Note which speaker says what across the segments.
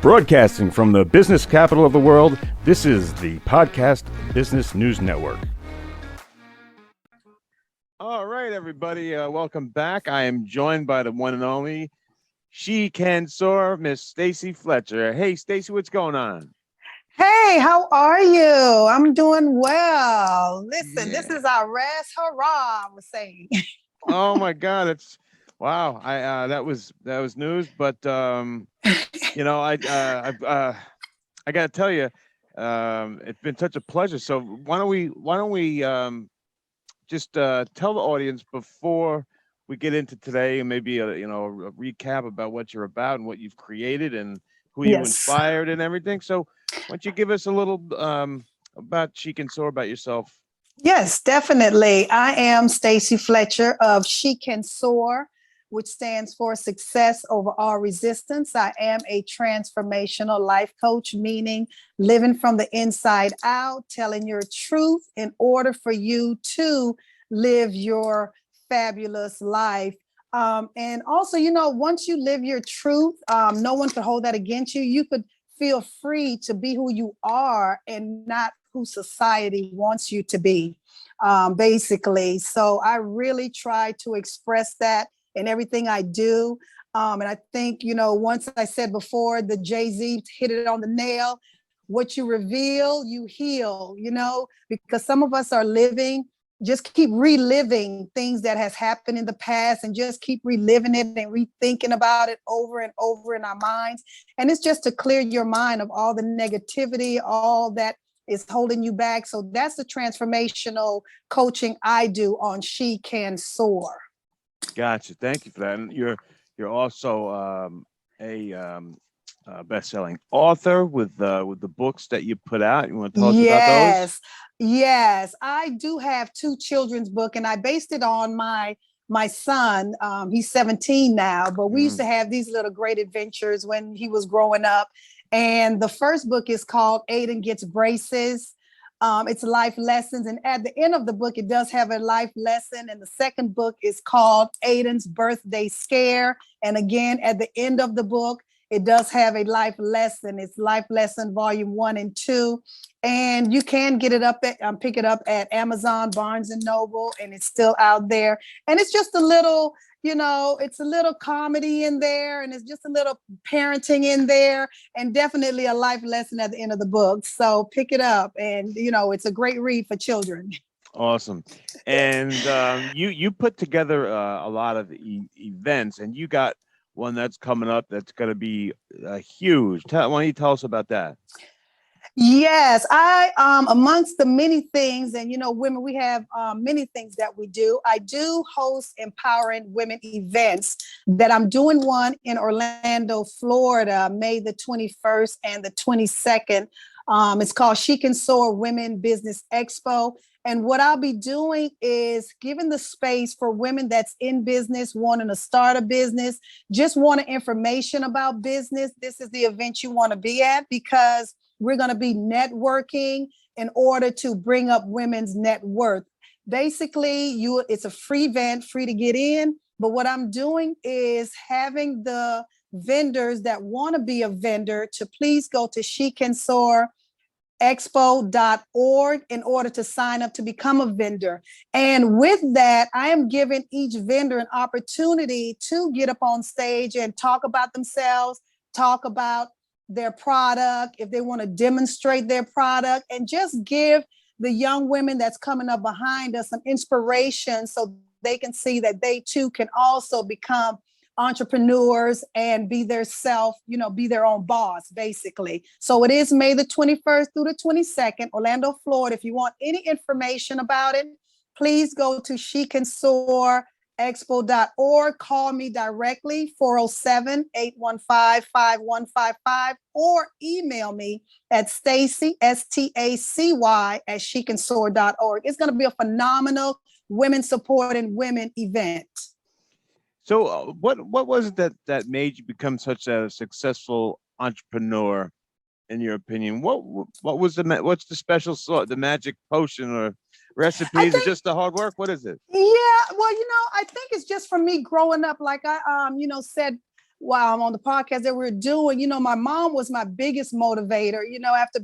Speaker 1: Broadcasting from the business capital of the world, this is the Podcast Business News Network. All right, everybody, welcome back. I am joined by the one and only She Can Soar, Miss Stacy Fletcher. Hey, Stacy, what's going on?
Speaker 2: Hey, how are you? I'm doing well. Listen, This is our rest hurrah, I was saying.
Speaker 1: Oh my God, it's wow. That was news, but I got to tell you, it's been such a pleasure. So why don't we just tell the audience before we get into today, and maybe a recap about what you're about and what you've created and who you inspired and everything. So why don't you give us a little about She Can Soar, about yourself?
Speaker 2: Yes, definitely. I am Stacy Fletcher of She Can Soar, which stands for Success Over All Resistance. I am a transformational life coach, meaning living from the inside out, telling your truth in order for you to live your fabulous life. And also, once you live your truth, no one could hold that against you. You could feel free to be who you are and not who society wants you to be, basically. So I really try to express that in everything I do. And I think, once I said before, the Jay-Z hit it on the nail. What you reveal, you heal, because some of us are just keep reliving things that has happened in the past and just keep reliving it and rethinking about it over and over in our minds. And it's just to clear your mind of all the negativity, all that is holding you back. So that's the transformational coaching I do on She Can Soar.
Speaker 1: Gotcha. Thank you for that. And you're also a best-selling author with the books that you put out. You want to tell us about those?
Speaker 2: Yes. I do have 2 children's books, and I based it on my son. He's 17 now, but we used to have these little great adventures when he was growing up. And the first book is called Aiden Gets Braces. It's life lessons. And at the end of the book, it does have a life lesson. And the second book is called Aiden's Birthday Scare. And again, at the end of the book, it does have a life lesson. It's Life Lesson Volume 1 and 2. And you can get it pick it up at Amazon, Barnes and Noble, and it's still out there. And it's just a little, it's a little comedy in there, and it's just a little parenting in there, and definitely a life lesson at the end of the book. So pick it up, and it's a great read for children.
Speaker 1: Awesome. And you put together a lot of events, and you got one that's coming up that's going to be huge. Why don't you tell us about that?
Speaker 2: Yes, I amongst the many things, and women, we have many things that we do. I do host empowering women events. That I'm doing one in Orlando, Florida, May the 21st and the 22nd. It's called She Can Soar Women Business Expo. And what I'll be doing is giving the space for women that's in business, wanting to start a business, just wanting information about business. This is the event you want to be at, because we're going to be networking in order to bring up women's net worth. Basically, it's a free event, free to get in. But what I'm doing is having the vendors that want to be a vendor to please go to shecansoarexpo.org in order to sign up to become a vendor. And with that, I am giving each vendor an opportunity to get up on stage and talk about themselves, talk about their product, if they want to demonstrate their product, and just give the young women that's coming up behind us some inspiration so they can see that they too can also become entrepreneurs and be their self, be their own boss, basically. So it is May the 21st through the 22nd, Orlando, Florida. If you want any information about it, please go to shecansoarexpo.org. Call me directly, 407-815-5155, or email me at Stacy, Stacy, at shecansoar.org. It's going to be a phenomenal women supporting women event.
Speaker 1: So what was it that made you become such a successful entrepreneur, in your opinion? What's the special sauce, the magic potion or recipes? Is just the hard work? What is it?
Speaker 2: Yeah, well, I think it's just from me growing up, like I said while I'm on the podcast that we're doing, my mom was my biggest motivator, after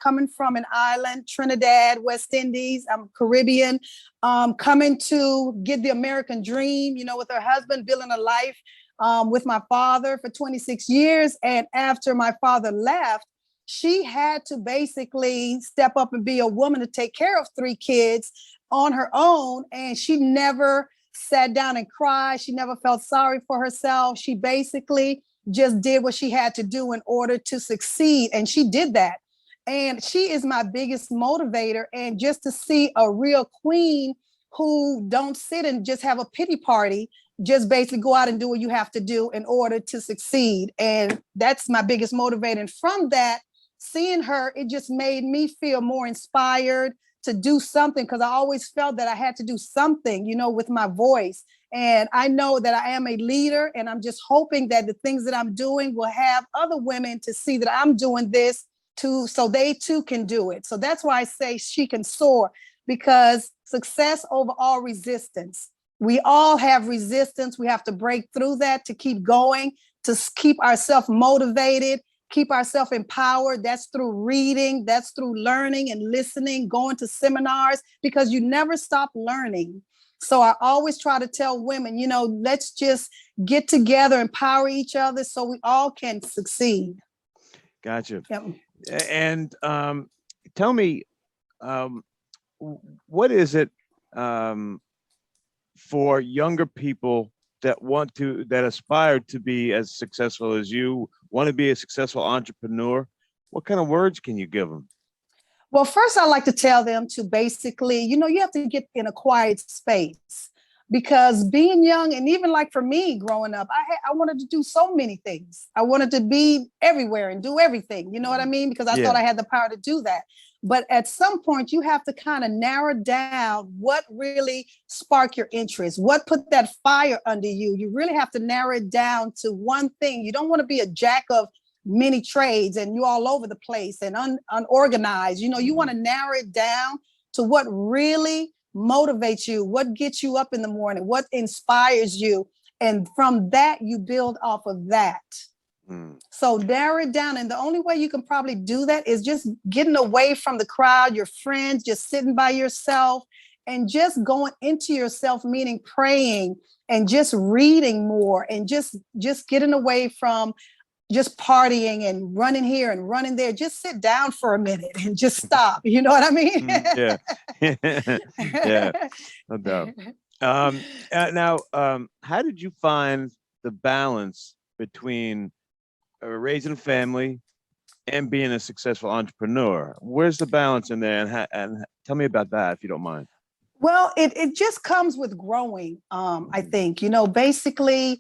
Speaker 2: coming from an island, Trinidad, West Indies, I'm Caribbean, coming to get the American dream, with her husband, building a life with my father for 26 years. And after my father left, she had to basically step up and be a woman to take care of 3 kids on her own. And she never sat down and cried. She never felt sorry for herself. She basically just did what she had to do in order to succeed. And she did that. And she is my biggest motivator. And just to see a real queen who don't sit and just have a pity party, just basically go out and do what you have to do in order to succeed. And that's my biggest motivator. And from that, seeing her, it just made me feel more inspired to do something, because I always felt that I had to do something, with my voice. And I know that I am a leader, and I'm just hoping that the things that I'm doing will have other women to see that I'm doing this too, so they too can do it. So that's why I say she can soar, because success over all resistance. We all have resistance. We have to break through that to keep going, to keep ourselves motivated, keep ourselves empowered. That's through reading, that's through learning and listening, going to seminars, because you never stop learning. So I always try to tell women, let's just get together, empower each other so we all can succeed.
Speaker 1: Gotcha.
Speaker 2: Yep.
Speaker 1: And tell me, what is it for younger people that aspire to be as successful as you, want to be a successful entrepreneur? What kind of words can you give them?
Speaker 2: Well, first, I like to tell them to basically, you have to get in a quiet space, because being young, and even like for me growing up, I wanted to do so many things. I wanted to be everywhere and do everything. You know what I mean? Because I thought I had the power to do that. But at some point, you have to kind of narrow down what really sparked your interest, what put that fire under you. You really have to narrow it down to one thing. You don't want to be a jack of many trades and you're all over the place and unorganized. You want to narrow it down to what really motivates you, what gets you up in the morning, what inspires you. And from that, you build off of that. So narrow it down. And the only way you can probably do that is just getting away from the crowd, your friends, just sitting by yourself and just going into yourself, meaning praying and just reading more and just getting away from just partying and running here and running there. Just sit down for a minute and just stop. You know what I mean?
Speaker 1: Yeah. Yeah, no doubt. Now, how did you find the balance between raising a family and being a successful entrepreneur? Where's the balance in there? And tell me about that, if you don't mind.
Speaker 2: Well, it just comes with growing. I think, basically,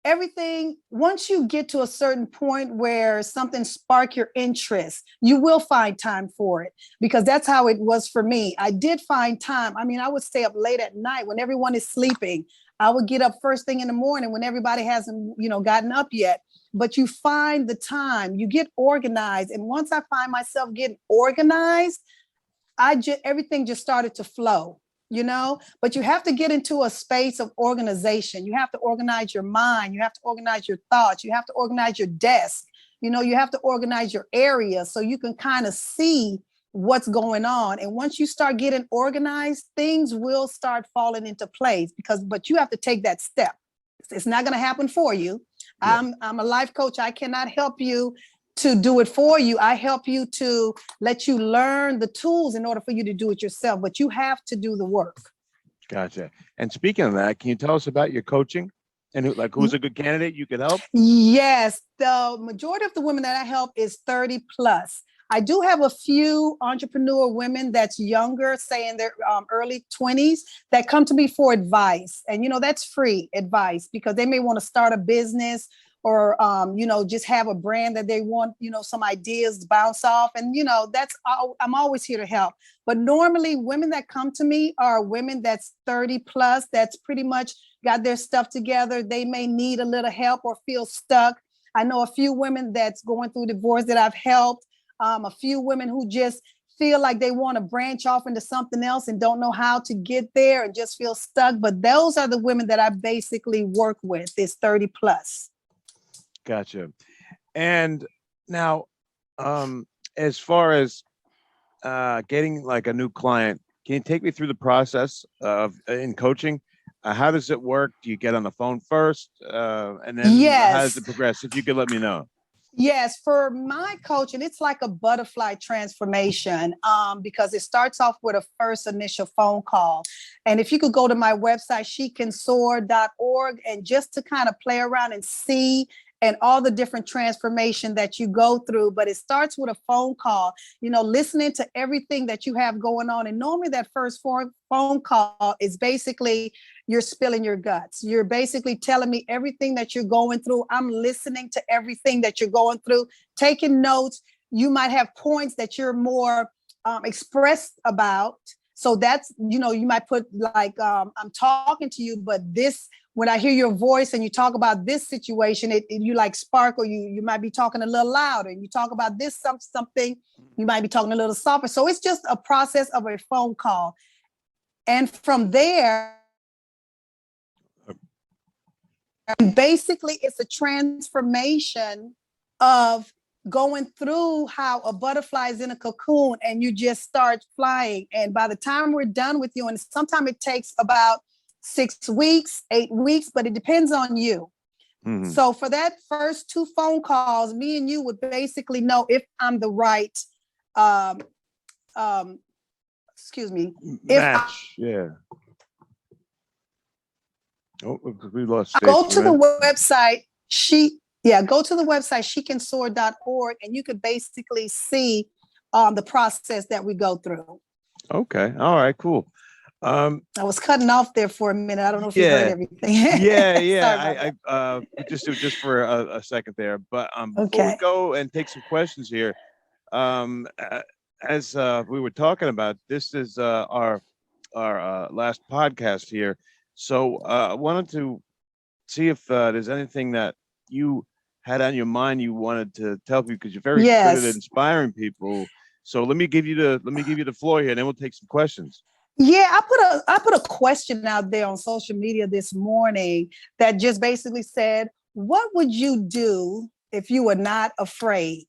Speaker 2: everything, once you get to a certain point where something spark your interest, you will find time for it, because that's how it was for me. I did find time. I mean, I would stay up late at night when everyone is sleeping. I would get up first thing in the morning when everybody hasn't, gotten up yet. But you find the time, you get organized. And once I find myself getting organized, everything just started to flow. But you have to get into a space of organization. You have to organize your mind. You have to organize your thoughts. You have to organize your desk. You have to organize your area so you can kind of see what's going on. And once you start getting organized, things will start falling into place, but you have to take that step. It's not going to happen for you. Yeah. I'm a life coach. I cannot help you to do it for you. I help you to let you learn the tools in order for you to do it yourself, but you have to do the work.
Speaker 1: Gotcha. And speaking of that, can you tell us about your coaching and who's a good candidate you could help?
Speaker 2: Yes. The majority of the women that I help is 30 plus. I do have a few entrepreneur women that's younger, say in their early 20s, that come to me for advice. And, that's free advice, because they may want to start a business or, just have a brand that they want, some ideas to bounce off. And, I'm always here to help. But normally women that come to me are women that's 30 plus, that's pretty much got their stuff together. They may need a little help or feel stuck. I know a few women that's going through divorce that I've helped. A few women who just feel like they want to branch off into something else and don't know how to get there and just feel stuck. But those are the women that I basically work with, is 30 plus.
Speaker 1: Gotcha. And now, as far as getting like a new client, can you take me through the process of in coaching? How does it work? Do you get on the phone first, and then how does
Speaker 2: Yes.
Speaker 1: it progress? If you could let me know.
Speaker 2: Yes, for my coaching, it's like a butterfly transformation, because it starts off with a first initial phone call. And if you could go to my website, shecansoar.org, and just to kind of play around and see and all the different transformation that you go through. But it starts with a phone call, listening to everything that you have going on. And normally that first phone call is basically you're spilling your guts. You're basically telling me everything that you're going through. I'm listening to everything that you're going through, taking notes. You might have points that you're more expressed about. So that's, you might put like, I'm talking to you, but this, when I hear your voice and you talk about this situation, you like sparkle, you might be talking a little louder, and you talk about this something, you might be talking a little softer. So it's just a process of a phone call. And from there, basically it's a transformation of going through how a butterfly is in a cocoon and you just start flying. And by the time we're done with you, and sometimes it takes about 6 weeks, 8 weeks, but it depends on you. Mm-hmm. So for that first 2 phone calls, me and you would basically know if I'm the right,
Speaker 1: match. Yeah. Oh, we lost Stacy.
Speaker 2: Go to the website, go to the website, shecansoar.org, and you could basically see the process that we go through.
Speaker 1: Okay. All right, cool.
Speaker 2: I was cutting off there for a minute. I don't know if you heard everything.
Speaker 1: Yeah. I just for a second there, but before we go and take some questions here, as we were talking about, this is our last podcast here. So I wanted to see if there's anything that you had on your mind you wanted to tell people, because you're very good at inspiring people. So let me give you the floor here, and then we'll take some questions.
Speaker 2: Yeah, I put a question out there on social media this morning that just basically said, what would you do if you were not afraid?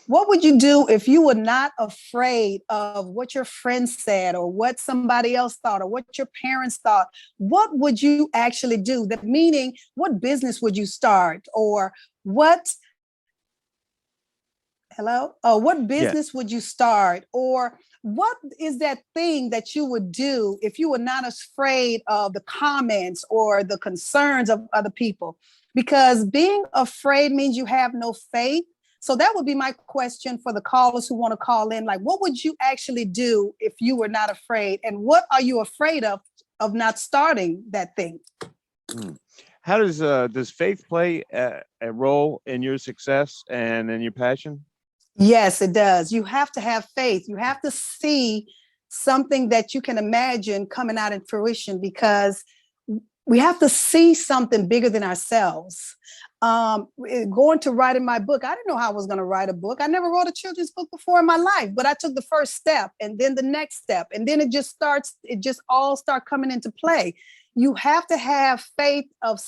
Speaker 2: What would you do if you were not afraid of what your friends said or what somebody else thought or what your parents thought? What would you actually do? That meaning, what business would you start, or what business would you start, or what is that thing that you would do if you were not afraid of the comments or the concerns of other people? Because being afraid means you have no faith. So that would be my question for the callers who want to call in. Like, what would you actually do if you were not afraid? And what are you afraid of not starting that thing?
Speaker 1: How does faith play a role in your success and in your passion?
Speaker 2: Yes, it does. You have to have faith. You have to see something that you can imagine coming out in fruition, because we have to see something bigger than ourselves. Going to writing my book, I didn't know how I was going to write a book. I never wrote a children's book before in my life, but I took the first step and then the next step. And then it just all start coming into play. You have to have faith of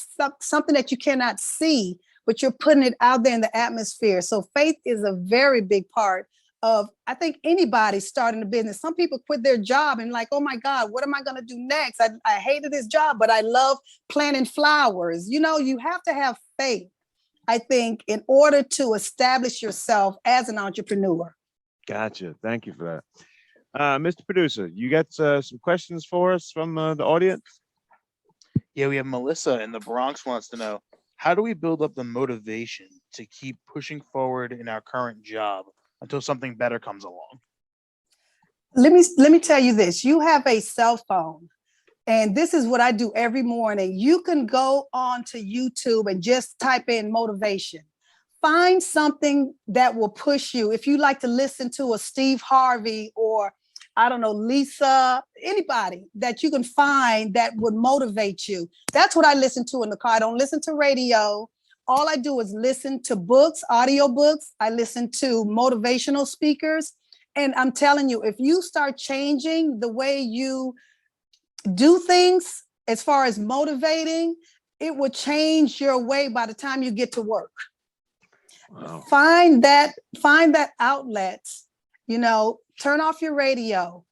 Speaker 2: something that you cannot see, but you're putting it out there in the atmosphere. So faith is a very big part of, I think, anybody starting a business. Some people quit their job and like, oh my God, what am I going to do next? I hated this job, but I love planting flowers. You have to have faith, I think, in order to establish yourself as an entrepreneur.
Speaker 1: Gotcha. Thank you for that. Mr. Producer, you got some questions for us from the audience?
Speaker 3: Yeah, we have Melissa in the Bronx wants to know, how do we build up the motivation to keep pushing forward in our current job until something better comes along?
Speaker 2: Let me tell you this. You have a cell phone, and this is what I do every morning. You can go on to YouTube and just type in motivation. Find something that will push you. If you like to listen to a Steve Harvey or, I don't know, Lisa, anybody that you can find that would motivate you. That's what I listen to in the car. I don't listen to radio. All I do is listen to books, audio books. I listen to motivational speakers. And I'm telling you, if you start changing the way you do things as far as motivating, it will change your way by the time you get to work.
Speaker 1: Wow.
Speaker 2: Find that outlet, turn off your radio,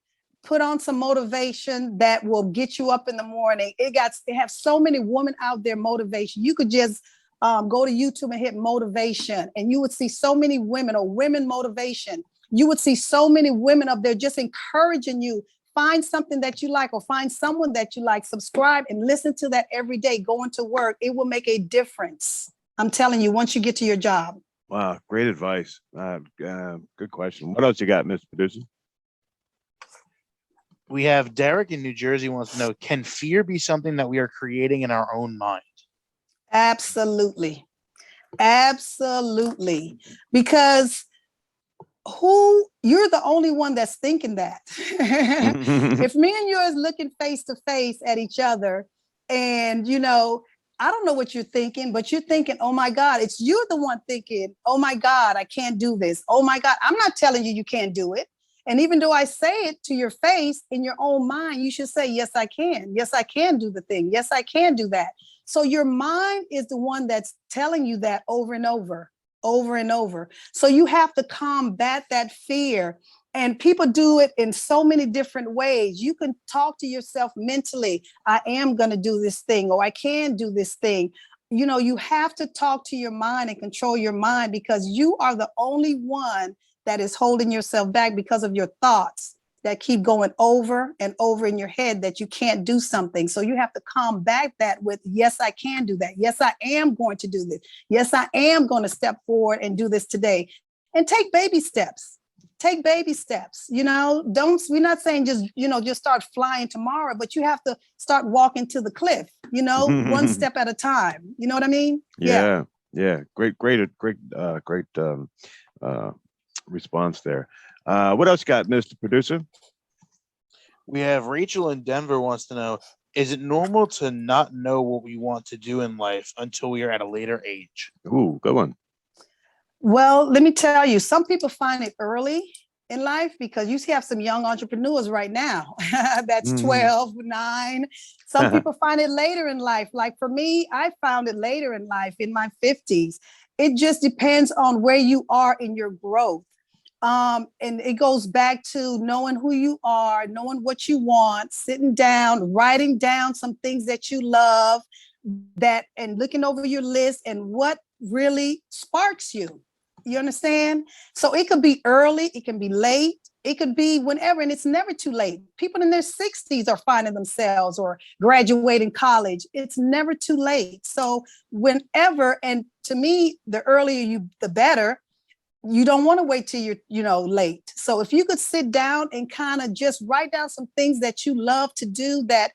Speaker 2: put on some motivation that will get you up in the morning. They have so many women out there motivation. You could just go to YouTube and hit motivation, and you would see so many women, or women motivation. You would see so many women up there just encouraging you. Find something that you like, or find someone that you like, subscribe and listen to that every day going to work. It will make a difference. I'm telling you, once you get to your job.
Speaker 1: Wow, great advice. Good question. What else you got, Mr. Producer?
Speaker 3: We have Derek in New Jersey wants to know, can fear be something that we are creating in our own mind?
Speaker 2: Absolutely. Absolutely. Because you're the only one that's thinking that. If me and you is looking face to face at each other, and I don't know what you're thinking, but you're thinking, oh my God, you're the one thinking, oh my God, I can't do this. Oh my God, I'm not telling you can't do it. And even though I say it to your face, in your own mind, you should say, yes, I can. Yes, I can do the thing. Yes, I can do that. So your mind is the one that's telling you that over and over and over. So you have to combat that fear. And people do it in so many different ways. You can talk to yourself mentally. I am going to do this thing, or I can do this thing. You have to talk to your mind and control your mind, because you are the only one that is holding yourself back because of your thoughts that keep going over and over in your head that you can't do something. So you have to combat that with, yes, I can do that. Yes, I am going to do this. Yes, I am going to step forward and do this today. And take baby steps. Take baby steps. We're not saying just start flying tomorrow, but you have to start walking to the cliff, one step at a time. You know what I mean?
Speaker 1: Yeah. Great response there. What else you got, Mr. Producer?
Speaker 3: We have Rachel in Denver wants to know, is it normal to not know what we want to do in life until we are at a later age?
Speaker 1: Ooh, good one.
Speaker 2: Well, let me tell you, some people find it early in life, because you have some young entrepreneurs right now that's 12, 9. Some people find it later in life. Like for me, I found it later in life, in my 50s. It just depends on where you are in your growth. And it goes back to knowing who you are, knowing what you want, sitting down, writing down some things that you love, and looking over your list and what really sparks you. You understand? So it could be early, it can be late, it could be whenever, and it's never too late. People in their 60s are finding themselves or graduating college. It's never too late. So whenever, and to me, the earlier the better. You don't want to wait till you're, late. So if you could sit down and kind of just write down some things that you love to do that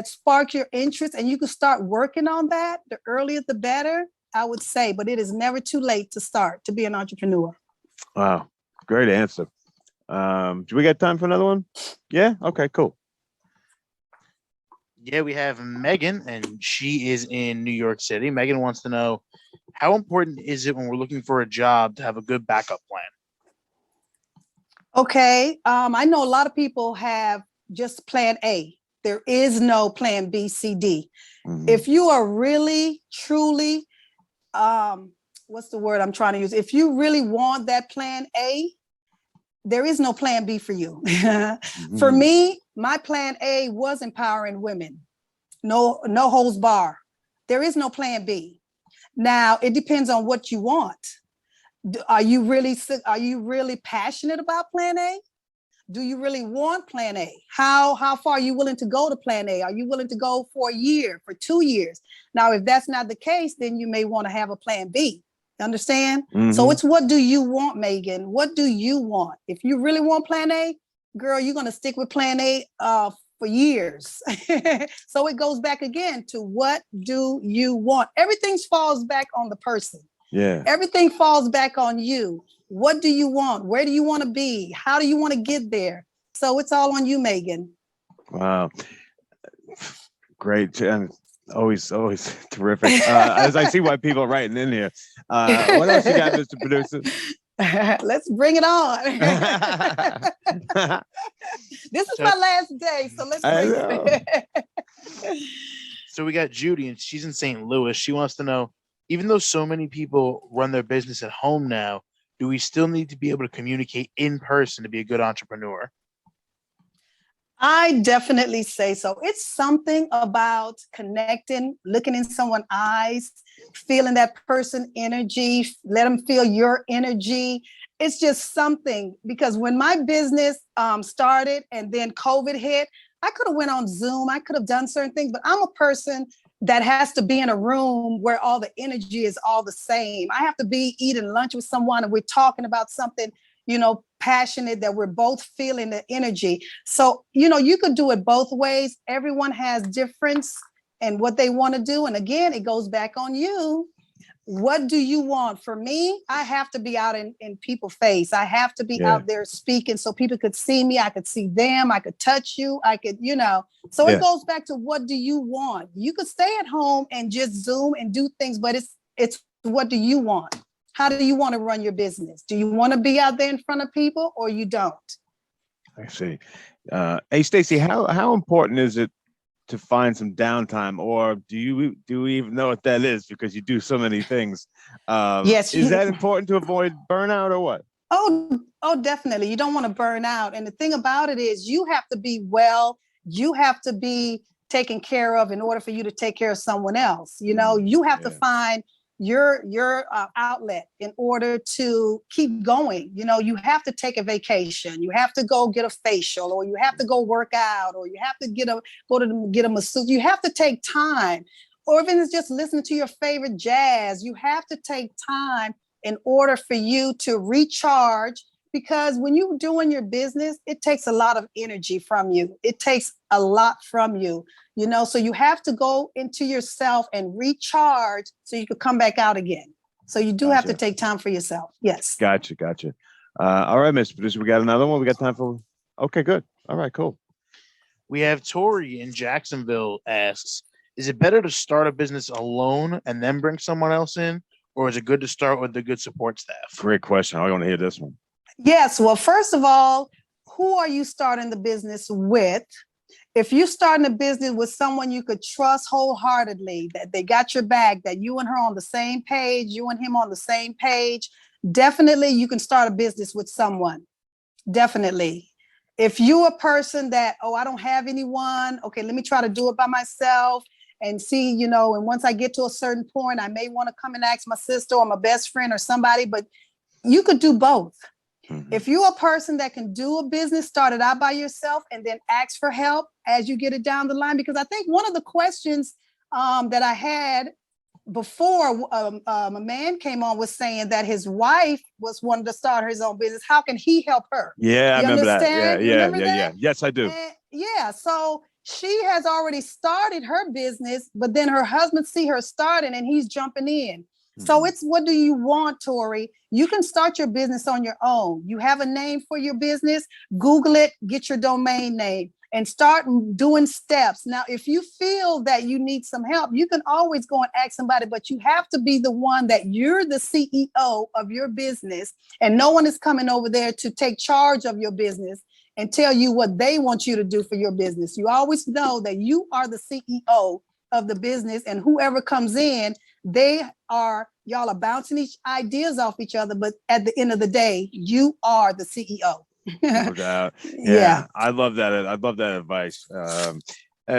Speaker 2: spark your interest, and you can start working on that, the earlier the better, I would say. But it is never too late to be an entrepreneur.
Speaker 1: Wow, great answer. Do we got time for another one? Yeah. Okay. Cool.
Speaker 3: Yeah, we have Megan, and she is in New York City. Megan wants to know, how important is it when we're looking for a job to have a good backup plan?
Speaker 2: Okay. I know a lot of people have just plan A. There is no plan B, C, D. Mm-hmm. If you are really, truly, what's the word I'm trying to use? If you really want that plan A, there is no plan B for you. Mm-hmm. For me, my plan A was empowering women. No holds bar. There is no plan B. Now, it depends on what you want. Are you really passionate about plan A? Do you really want plan A? How far are you willing to go to plan A? Are you willing to go for a year, for 2 years? Now, if that's not the case, then you may want to have a plan B. Understand? Mm-hmm. So it's, what do you want, Megan? What do you want? If you really want plan A, girl, you're going to stick with plan A for years. So it goes back again to, what do you want? Everything falls back on the person.
Speaker 1: Yeah.
Speaker 2: Everything falls back on you. What do you want? Where do you want to be? How do you want to get there? So it's all on you, Megan.
Speaker 1: Wow. Great. And always terrific. As I see why people are writing in here. What else you got, Mr. Producer?
Speaker 2: Let's bring it on. This is
Speaker 3: So-
Speaker 2: my last day, so let's
Speaker 1: I
Speaker 2: bring
Speaker 1: know.
Speaker 2: it.
Speaker 3: So we got Judy, and she's in St. Louis. She wants to know, even though so many people run their business at home now, do we still need to be able to communicate in person to be a good entrepreneur?
Speaker 2: I definitely say so. It's something about connecting, looking in someone's eyes, feeling that person energy, let them feel your energy. It's just something, because when my business started and then COVID hit, I could have went on Zoom. I could have done certain things, but I'm a person that has to be in a room where all the energy is all the same. I have to be eating lunch with someone and we're talking about something, passionate, that we're both feeling the energy. So, you could do it both ways. Everyone has difference in what they want to do. And again, it goes back on you. What do you want? For me, I have to be out in people's face. I have to be out there speaking so people could see me. I could see them. I could touch you. I could, So it goes back to, what do you want? You could stay at home and just Zoom and do things, but it's what do you want? How do you want to run your business? Do you want to be out there in front of people, or you don't?
Speaker 1: I see. Hey, Stacy, how important is it to find some downtime, or do you even know what that is, because you do so many things?
Speaker 2: Yes.
Speaker 1: Is that important to avoid burnout, or what?
Speaker 2: Oh, definitely. You don't want to burn out. And the thing about it is, you have to be well. You have to be taken care of in order for you to take care of someone else. You have to find your outlet in order to keep going. You have to take a vacation. You have to go get a facial, or you have to go work out, or you have to get a masseuse. You have to take time, or even it's just listening to your favorite jazz. You have to take time in order for you to recharge, because when you're doing your business, it takes a lot of energy from you. It takes a lot from you, so you have to go into yourself and recharge so you could come back out again. So you do have to take time for yourself. Yes.
Speaker 1: Gotcha. All right, Mr. Producer, we got another one. We got time for, okay, good. All right, cool.
Speaker 3: We have Tori in Jacksonville asks, is it better to start a business alone and then bring someone else in? Or is it good to start with a good support staff?
Speaker 1: Great question. I want to hear this one.
Speaker 2: Yes. Well, first of all, who are you starting the business with? If you're starting a business with someone you could trust wholeheartedly, that they got your back, that you and her on the same page, you and him on the same page, definitely you can start a business with someone. Definitely. If you're a person that, I don't have anyone, okay, let me try to do it by myself and see, and once I get to a certain point, I may want to come and ask my sister or my best friend or somebody, but you could do both. Mm-hmm. If you're a person that can do a business, start it out by yourself and then ask for help as you get it down the line. Because I think one of the questions that I had before a man came on was saying that his wife was wanting to start his own business. How can he help her?
Speaker 1: Yeah,
Speaker 2: you
Speaker 1: I remember
Speaker 2: understand?
Speaker 1: that. Yeah. Yes, I do.
Speaker 2: And so she has already started her business, but then her husband see her starting and he's jumping in. So it's, what do you want, Tori? You can start your business on your own. You have a name for your business, Google it, get your domain name, and start doing steps. Now, if you feel that you need some help, you can always go and ask somebody, but you have to be the one that you're the CEO of your business, and no one is coming over there to take charge of your business and tell you what they want you to do for your business. You always know that you are the CEO of the business, and whoever comes in, y'all are bouncing each ideas off each other, but at the end of the day, you are the CEO.
Speaker 1: No doubt. Yeah. I love that. I love that advice.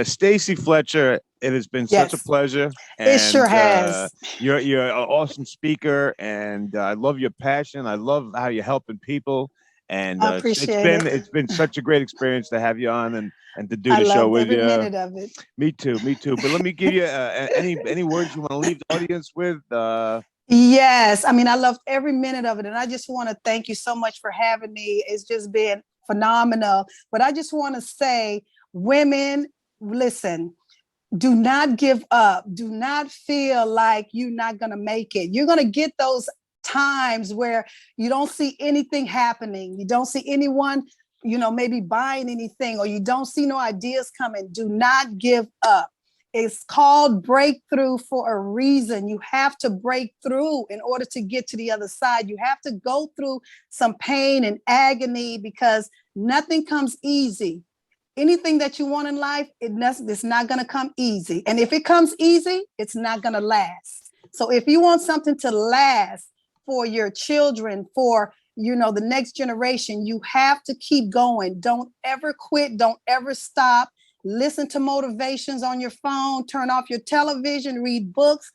Speaker 1: Stacy Fletcher, it has been such a pleasure. And,
Speaker 2: it sure has.
Speaker 1: You're an awesome speaker, and I love your passion. I love how you're helping people. And
Speaker 2: I appreciate it.
Speaker 1: It's been such a great experience to have you on and to do the show with you.
Speaker 2: I love every minute of it.
Speaker 1: Me too. But let me give you any words you want to leave the audience with.
Speaker 2: Yes, I mean, I loved every minute of it, and I just want to thank you so much for having me. It's just been phenomenal. But I just want to say, women, listen. Do not give up. Do not feel like you're not going to make it. You're going to get those times where you don't see anything happening. You don't see anyone, maybe buying anything, or you don't see no ideas coming. Do not give up. It's called breakthrough for a reason. You have to break through in order to get to the other side. You have to go through some pain and agony because nothing comes easy. Anything that you want in life, it's not going to come easy. And if it comes easy, it's not going to last. So if you want something to last for your children, for the next generation, you have to keep going. Don't ever quit. Don't ever stop. Listen to motivations on your phone, turn off your television, read books,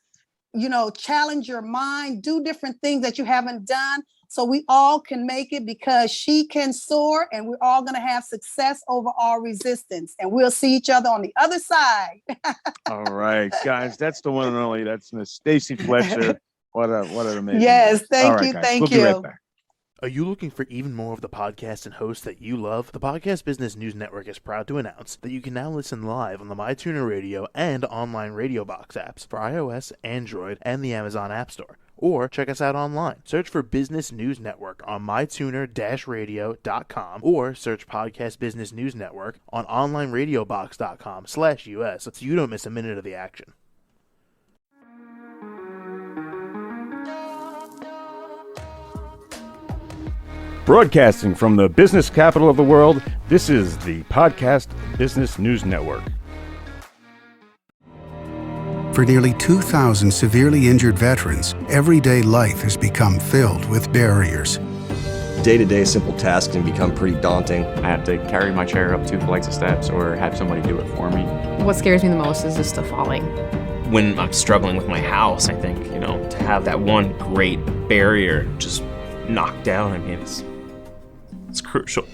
Speaker 2: challenge your mind, do different things that you haven't done so we all can make it, because she can soar and we're all going to have success over all resistance. And we'll see each other on the other side.
Speaker 1: All right, guys, that's the one and only. That's Miss Stacy Fletcher. What an amazing.
Speaker 2: Yes, thank
Speaker 1: All right,
Speaker 2: you.
Speaker 1: guys,
Speaker 2: Thank
Speaker 1: we'll
Speaker 2: you.
Speaker 1: be right back.
Speaker 4: Are you looking for even more of the podcasts and hosts that you love? The Podcast Business News Network is proud to announce that you can now listen live on the MyTuner Radio and online Radio Box apps for iOS, Android, and the Amazon App Store. Or check us out online. Search for Business News Network on mytuner-radio.com or search Podcast Business News Network on onlineradiobox.com/US so you don't miss a minute of the action.
Speaker 5: Broadcasting from the business capital of the world, this is the Podcast Business News Network.
Speaker 6: For nearly 2,000 severely injured veterans, everyday life has become filled with barriers.
Speaker 7: Day-to-day simple tasks can become pretty daunting.
Speaker 8: I have to carry my chair up 2 flights of steps or have somebody do it for me.
Speaker 9: What scares me the most is just the falling.
Speaker 10: When I'm struggling with my house, I think, to have that one great barrier just knocked down, it's crucial.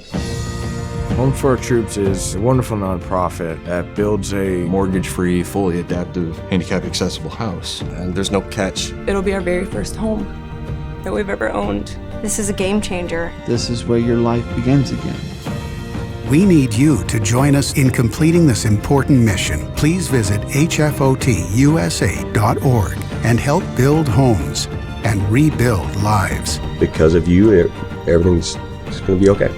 Speaker 11: Home for Our Troops is a wonderful nonprofit that builds a
Speaker 7: mortgage-free, fully adaptive, handicap-accessible house. And there's no catch.
Speaker 12: It'll be our very first home that we've ever owned.
Speaker 13: This is a game changer.
Speaker 14: This is where your life begins again.
Speaker 6: We need you to join us in completing this important mission. Please visit hfotusa.org and help build homes and rebuild lives.
Speaker 7: Because of you, everything's going to be okay.